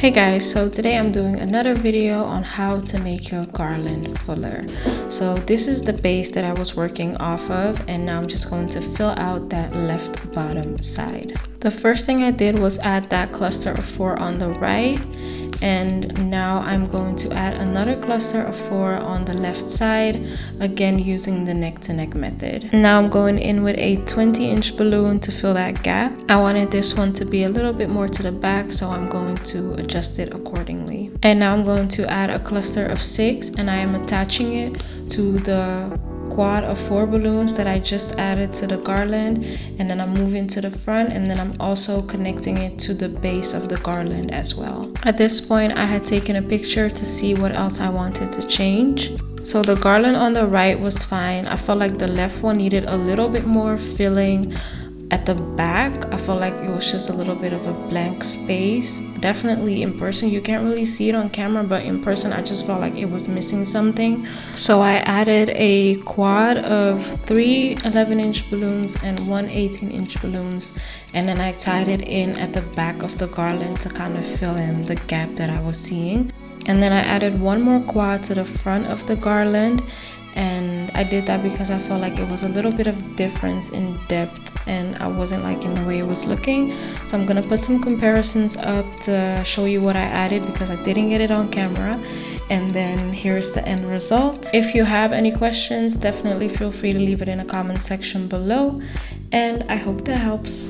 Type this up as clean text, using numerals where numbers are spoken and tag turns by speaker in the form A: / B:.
A: Hey guys, so today I'm doing another video on how to make your garland fuller. So this is the base that I was working off of, and now I'm just going to fill out that left bottom side. The first thing I did was add that cluster of 4 on the right, and now I'm going to add another cluster of 4 on the left side, again using the neck to neck method. Now I'm going in with a 20-inch balloon to fill that gap. I wanted this one to be a little bit more to the back, so I'm going to adjust it accordingly. And now I'm going to add a cluster of 6, and I am attaching it to the quad of 4 balloons that I just added to the garland, and then I'm moving to the front, and then I'm also connecting it to the base of the garland as well. At this point I had taken a picture to see what else I wanted to change. So the garland on the right was fine. I felt like the left one needed a little bit more filling at the back. I felt like it was just a little bit of a blank space. Definitely in person you can't really see it on camera, but in person I just felt like it was missing something. So I added a quad of 3 11-inch balloons and 1 18-inch balloons, and then I tied it in at the back of the garland to kind of fill in the gap that I was seeing. And then I added one more quad to the front of the garland, and I did that because I felt like it was a little bit of difference in depth and I wasn't liking the way it was looking. So I'm gonna put some comparisons up to show you what I added because I didn't get it on camera. And then here's the end result. If you have any questions, definitely feel free to leave it in the comment section below, and I hope that helps.